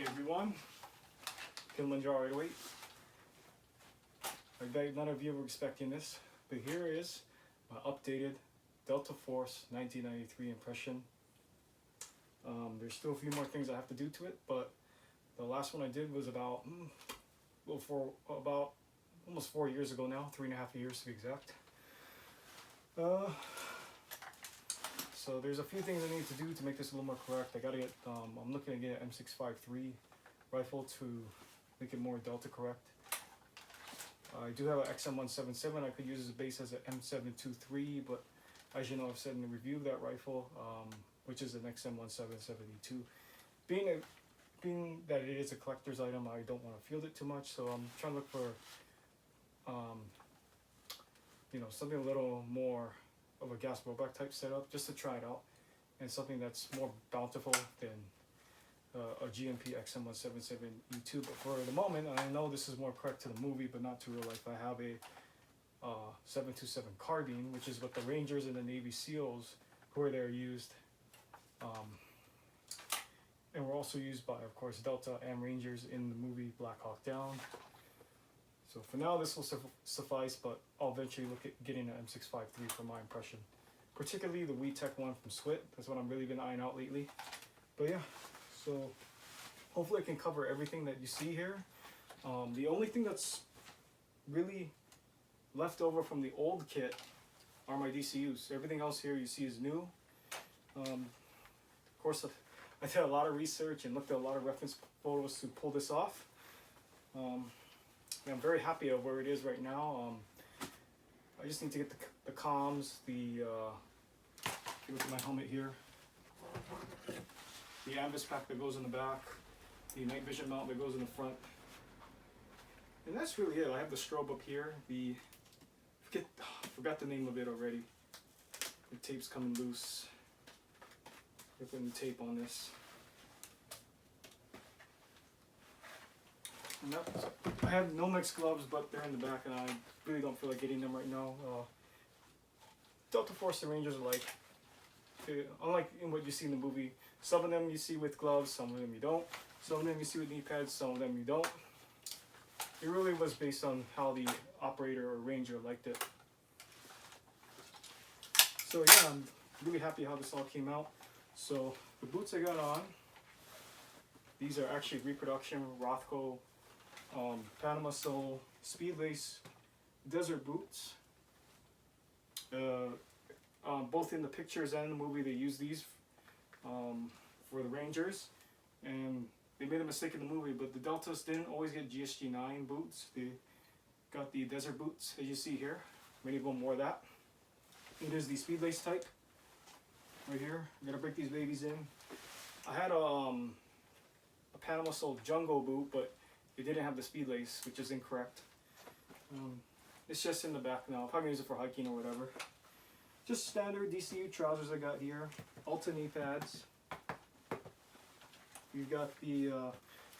Hey everyone, Kilimanjaro 808. I bet none of you were expecting this, but here is my updated Delta Force 1993 impression. There's still a few more things I have to do to it, but the last one I did was about almost 4 years ago now, 3.5 years to be exact. So there's a few things I need to do to make this a little more correct. I gotta get, I'm looking to get an M653 rifle to make it more Delta correct. I do have an XM177 I could use as a base as an M723, but as you know, I've said in the review of that rifle, which is an XM177 II. Being that it is a collector's item, I don't want to field it too much, so I'm trying to look for something a little more of a gas blowback type setup just to try it out, and something that's more bountiful than a GMP XM177 E2. But for the moment, I know this is more correct to the movie but not to real life, I have a 727 carbine, which is what the Rangers and the Navy SEALs where they're used, and were also used by, of course, Delta and Rangers in the movie Black Hawk Down. So for now this will suffice, but I'll eventually look at getting an M653 for my impression, particularly the WeTech one from Swit. That's what I'm really been eyeing out lately. But yeah, so hopefully I can cover everything that you see here. The only thing that's really left over from the old kit are my DCUs. Everything else here you see is new. Of course, I did a lot of research and looked at a lot of reference photos to pull this off. I'm very happy of where it is right now. I just need to get the comms, look at my helmet here, the ANVIS pack that goes in the back, the night vision mount that goes in the front, and that's really it. I have the strobe up here. Forgot the name of it already. The tape's coming loose. We're putting the tape on this. I have no mixed gloves, but they're in the back, and I really don't feel like getting them right now. Delta Force and Rangers are like, unlike in what you see in the movie, some of them you see with gloves, some of them you don't. Some of them you see with knee pads, some of them you don't. It really was based on how the operator or ranger liked it. So yeah, I'm really happy how this all came out. So the boots I got on, these are actually reproduction Rothko Panama Sole Speed Lace Desert boots. Both in the pictures and in the movie they use these for the Rangers, and they made a mistake in the movie, but the Deltas didn't always get GSG 9 boots. They got the desert boots, as you see here. Many of them wore that. It is the Speed Lace type right here. I'm gonna break these babies in. I had a Panama Sole Jungle boot, but it didn't have the Speed Lace, which is incorrect. It's just in the back now. I'll probably use it for hiking or whatever. Just standard DCU trousers I got here. Ulta knee pads. You've got the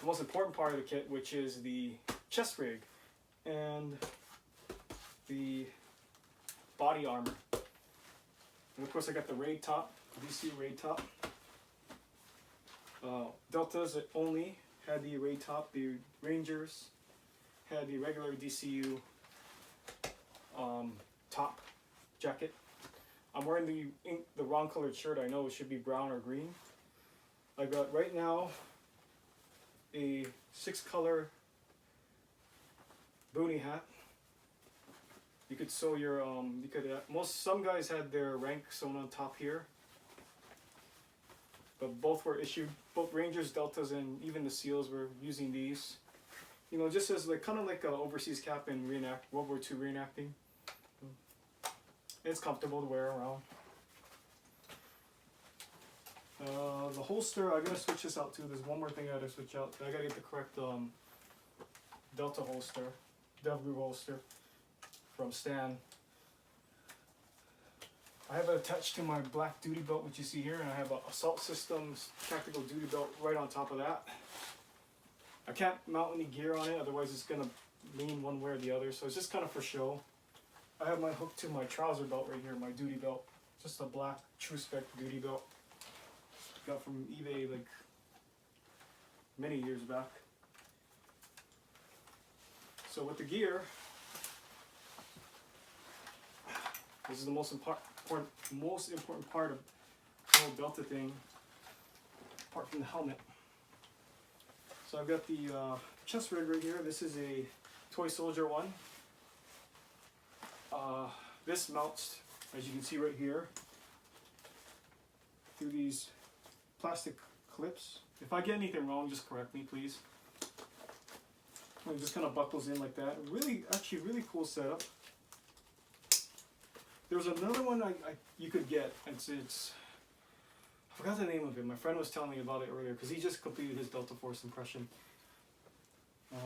most important part of the kit, which is the chest rig and the body armor. And of course I got the raid top, DC raid top. Deltas only had the raid top. The Rangers had the regular DCU top jacket. I'm wearing the wrong colored shirt. I know it should be brown or green. I got right now a 6-color boonie hat. You could sew your some guys had their rank sewn on top here, but both were issued. Both Rangers, Deltas, and even the SEALs were using these. You know, just as kind of like an overseas cap in World War II reenacting. It's comfortable to wear around. The holster, I gotta switch this out too. There's one more thing I gotta switch out. I gotta get the correct Delta holster, DevGru holster from Stan. I have it attached to my black duty belt, which you see here, and I have a Assault Systems tactical duty belt right on top of that. I can't mount any gear on it, otherwise it's gonna lean one way or the other, so it's just kind of for show. I have my hook to my trouser belt right here, my duty belt. Just a black true spec duty belt. Got from eBay like many years back. So with the gear, this is the most important part of the whole Delta thing, apart from the helmet. So I've got the chest rig right here. This is a Toy Soldier one. This mounts, as you can see right here, through these plastic clips. If I get anything wrong, just correct me, please. It just kind of buckles in like that. Actually really cool setup. There was another one you could get. It's I forgot the name of it. My friend was telling me about it earlier because he just completed his Delta Force impression. I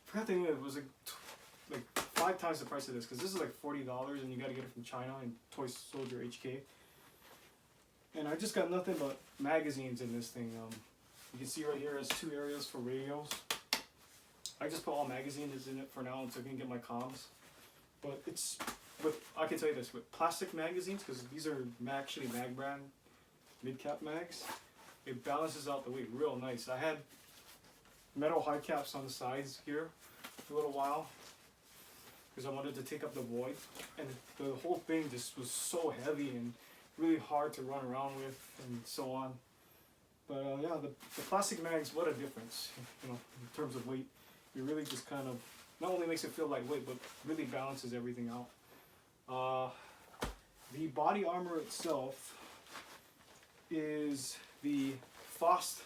forgot the name of it. It was like 5 times the price of this, because this is like $40 and you got to get it from China and Toy Soldier HK. And I just got nothing but magazines in this thing. You can see right here it has 2 areas for radios. I just put all magazines in it for now until I can get my comms. But it's I can tell you this, with plastic magazines, because these are actually mag brand mid-cap mags, it balances out the weight real nice. I had metal high caps on the sides here for a little while because I wanted to take up the void, and the whole thing just was so heavy and really hard to run around with and so on. But yeah, the plastic mags, what a difference, you know, in terms of weight. It really just kind of not only makes it feel lightweight, but really balances everything out. The body armor itself is the FOST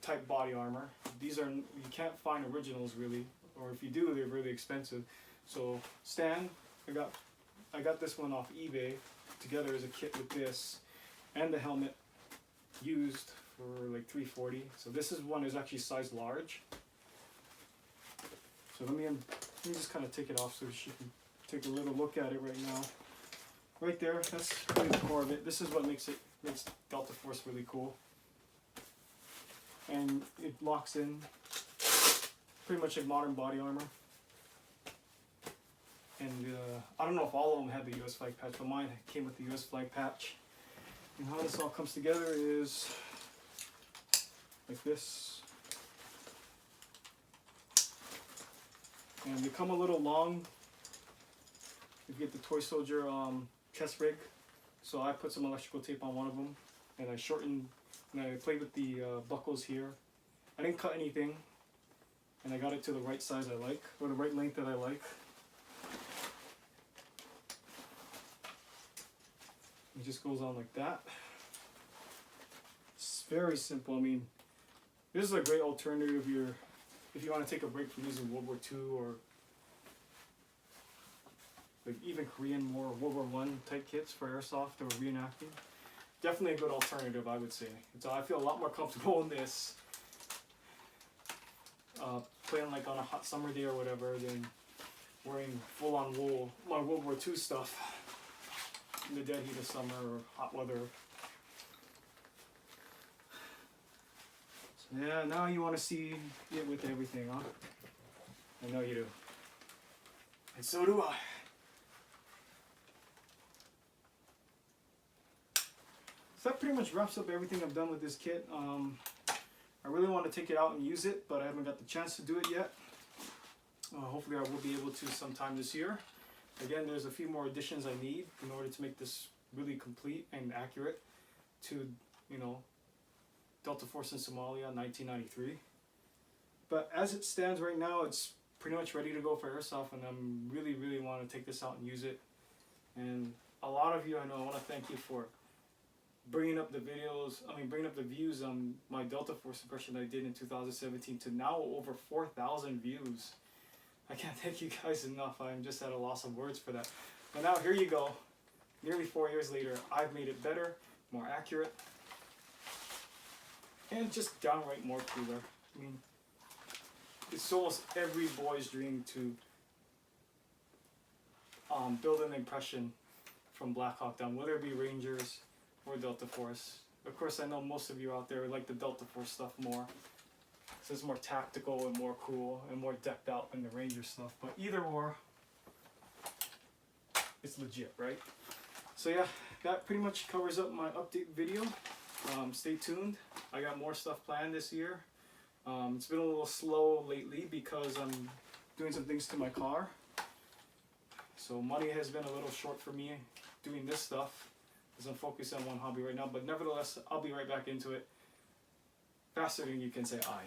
type body armor. These are, you can't find originals really, or if you do, they're really expensive. So stand, I got this one off eBay together as a kit with this and the helmet used for like $340. So this one is actually size large. So let me just kind of take it off so she can take a little look at it right now. Right there, that's really the core of it. This is what makes Delta Force really cool. And it locks in pretty much like modern body armor. And I don't know if all of them had the US flag patch, but mine came with the US flag patch. And how this all comes together is like this. And they come a little long. You get the Toy Soldier chest rig. So I put some electrical tape on one of them, and I shortened, and I played with the buckles here. I didn't cut anything, and I got it to the right size I like, or the right length that I like. It just goes on like that. It's very simple. I mean, this is a great alternative if you want to take a break from using World War II or like even Korean War, World War I type kits for airsoft or reenacting. Definitely a good alternative, I would say. So I feel a lot more comfortable in this, playing like on a hot summer day or whatever, than wearing full-on wool, my World War II stuff in the dead heat of summer or hot weather. So yeah, now you want to see it with everything, huh? I know you do. And so do I. So that pretty much wraps up everything I've done with this kit. I really want to take it out and use it, but I haven't got the chance to do it yet. Hopefully I will be able to sometime this year. Again, there's a few more additions I need in order to make this really complete and accurate to, you know, Delta Force in Somalia 1993. But as it stands right now, it's pretty much ready to go for airsoft, and I'm really want to take this out and use it. And a lot of you, I know, I want to thank you for bringing up the videos, bringing up the views on my Delta Force impression that I did in 2017 to now over 4,000 views. I can't thank you guys enough. I'm just at a loss of words for that. But now here you go. Nearly 4 years later, I've made it better, more accurate, and just downright more cooler. I mean, it's almost every boy's dream to build an impression from Black Hawk Down, whether it be Rangers or Delta Force. Of course, I know most of you out there like the Delta Force stuff more, so it's more tactical and more cool and more decked out than the Ranger stuff. But either or, it's legit, right? So yeah, that pretty much covers up my update video. Stay tuned. I got more stuff planned this year. It's been a little slow lately because I'm doing some things to my car. So money has been a little short for me doing this stuff because I'm focused on one hobby right now. But nevertheless, I'll be right back into it faster than you can say I.